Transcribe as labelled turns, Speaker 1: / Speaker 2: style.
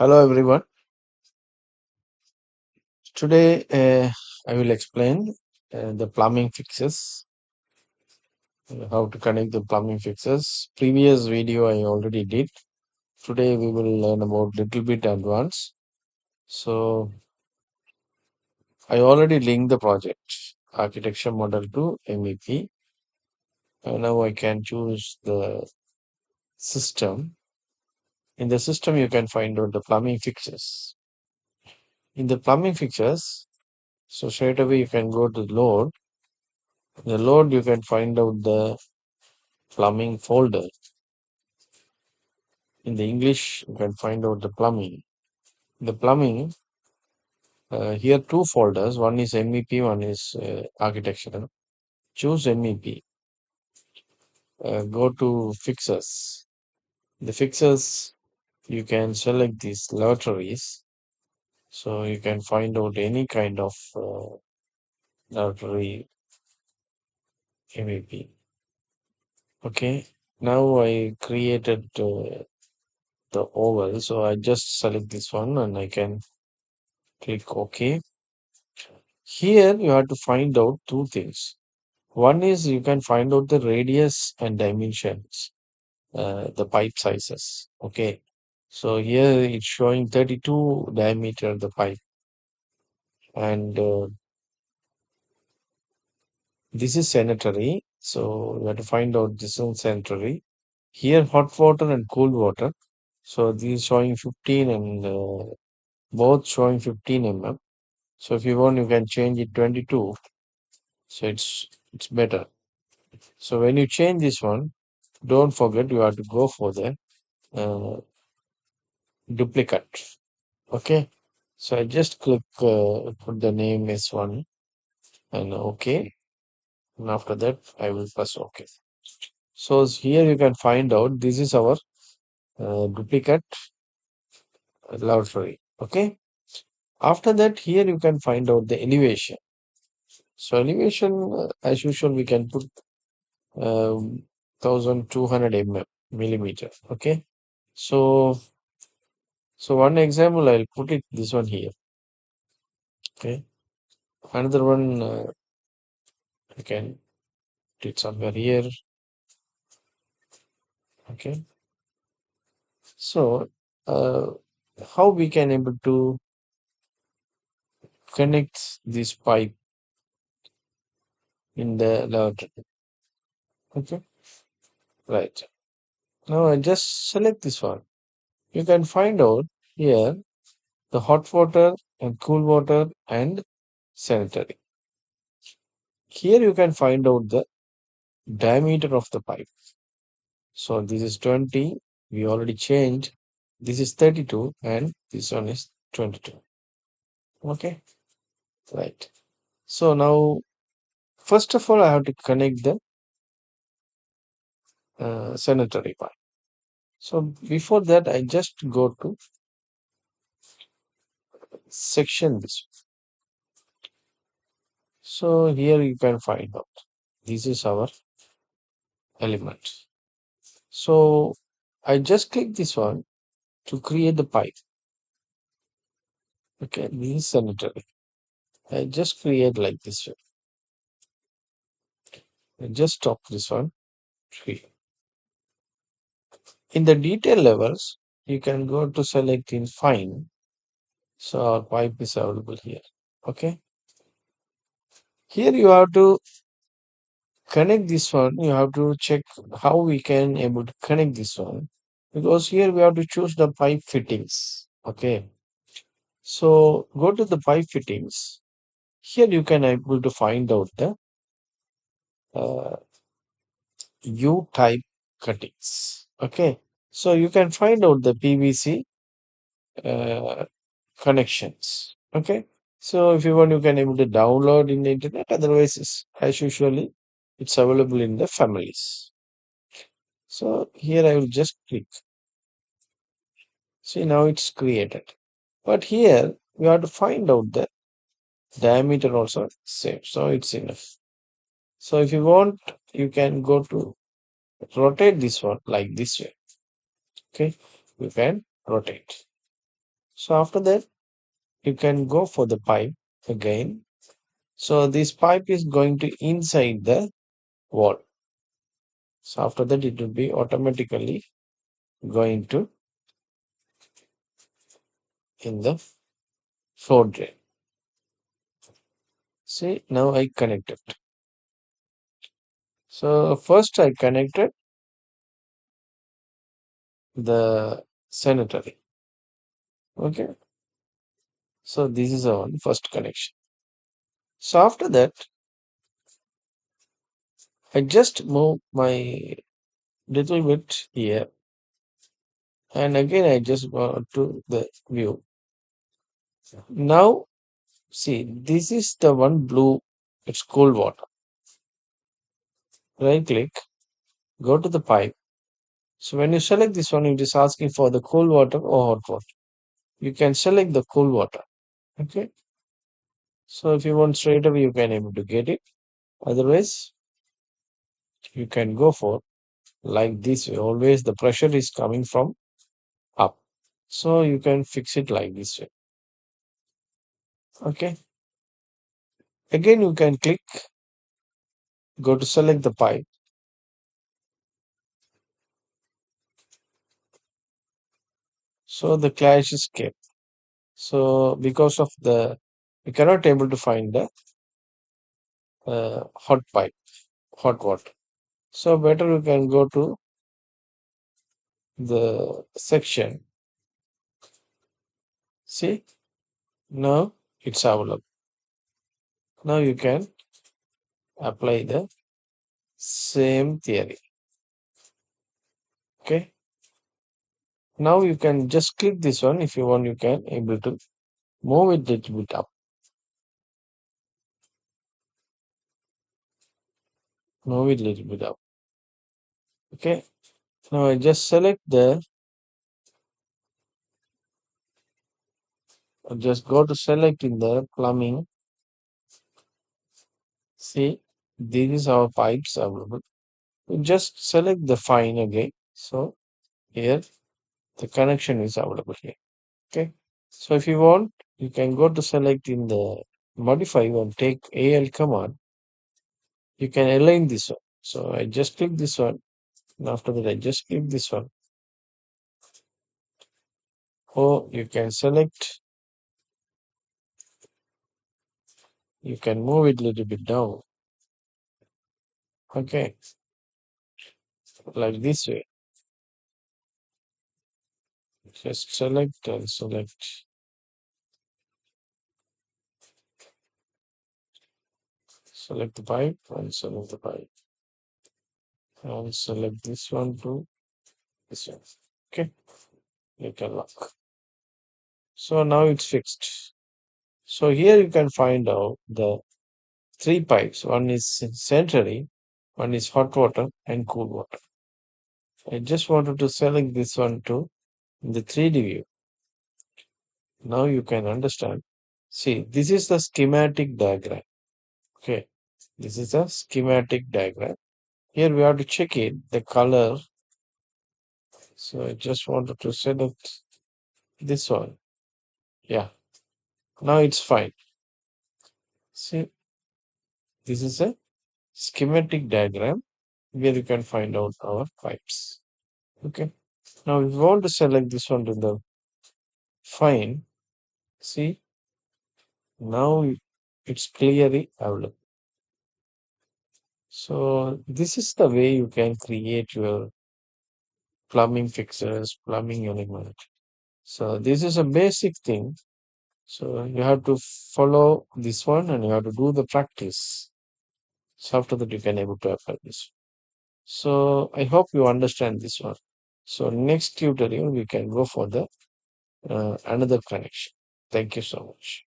Speaker 1: Hello everyone. Today I will explain the plumbing fixes, how to connect the plumbing fixes. Previous video I already did. Today we will learn about little bit advanced. So I already linked the project architecture model to MEP. Now I can choose the system. In the system you can find out the plumbing fixes. In the plumbing fixtures, so straight away you can go to load. The load you can find out the plumbing folder. In the English, you can find out the plumbing. The plumbing, here two folders. One is MEP, one is architecture. Choose MEP. Go to fixes. The fixes, you can select these lavatories. So you can find out any kind of lavatory MEP. Okay. Now I created the oval. So I just select this one and I can click OK. Here you have to find out two things. One is you can find out the radius and dimensions, the pipe sizes. Okay. So here it's showing 32 diameter the pipe, and this is sanitary. So you have to find out this is sanitary. Here hot water and cool water. So these showing 15 and both showing 15 mm. So if you want, you can change it 22. So it's better. So when you change this one, don't forget you have to go for the uh, duplicate. Okay. So I just click put the name S1 and OK. And after that, I will press OK. So here you can find out this is our duplicate lavatory. Okay. After that, here you can find out the elevation. So elevation, as usual, we can put 1200 millimeter. Okay. So one example, I'll put it this one here. Okay. Another one, I can put it somewhere here. Okay. So, how we can able to connect this pipe in the laboratory? Okay, right. Now I just select this one. You can find out here the hot water and cool water and sanitary. Here you can find out the diameter of the pipe. So this is 20. We already changed. This is 32 and this one is 22. Okay, right. So now, first of all, I have to connect the sanitary pipe. So before that, I just go to section this. So here you can find out. This is our element. So I just click this one to create the pipe. Okay, this is sanitary. I just create like this way. I just stop this one. Here. In the detail levels, you can go to select in fine. So our pipe is available here. Okay. Here you have to connect this one. You have to check how we can able to connect this one, because here we have to choose the pipe fittings. Okay, so go to the pipe fittings. Here you can able to find out the uh, U type cuttings. Okay, so you can find out the PVC uh, connections. Okay, so if you want, you can able to download in the internet. Otherwise, as usually, it's available in the families. So here I will just click. See, now it's created. But here we have to find out the diameter also same. So it's enough. So if you want, you can go to rotate this one like this way. Okay. You can rotate. So after that, you can go for the pipe again. So this pipe is going to inside the wall. So after that, it will be automatically going to in the floor drain. See, now I connected. So first I connected the sanitary. Okay. So this is our first connection. So after that, I just move my little bit here, and again I just go to the view. Now see, this is the one blue, it's cold water. Right click, go to the pipe. So when you select this one, it is asking for the cold water or hot water. You can select the cold water. Okay. So if you want straight away, you can able to get it. Otherwise, you can go for like this way. Always the pressure is coming from up. So you can fix it like this way. Okay. Again, you can click, go to select the pipe. So the clash is kept. So because of the, we cannot able to find the hot pipe, hot water. So better you can go to the section. See, now it's available. Now you can apply the same theory. Okay. Now you can just click this one. If you want, you can able to move it little bit up. Move it little bit up. Okay. Now I just select the, just go to select in the plumbing. See, this is our pipes available. You just select the fine again. So here the connection is available here. Okay. So if you want, you can go to select in the modify and take AL command. You can align this one. So I just click this one. And after that, I just click this one. Or you can select, you can move it a little bit down. Okay. Like this way. Just select and select. Select the pipe and select the pipe. And select this one to this one. Okay. You can lock. So now it's fixed. So here you can find out the three pipes. One is sanitary, one is hot water and cool water. I just wanted to select this one to the 3D view. Now you can understand. See, this is the schematic diagram. Okay. This is a schematic diagram. Here we have to check it, the color. So I just wanted to select this one. Yeah. Now it's fine. See, this is a schematic diagram where you can find out our pipes. Okay. Now if you want to select this one to the fine, see, now it's clearly available. So this is the way you can create your plumbing fixtures, plumbing element. So this is a basic thing. So you have to follow this one and you have to do the practice. So after that you can able to apply this. So I hope you understand this one. So next tutorial we can go for the another connection. Thank you so much.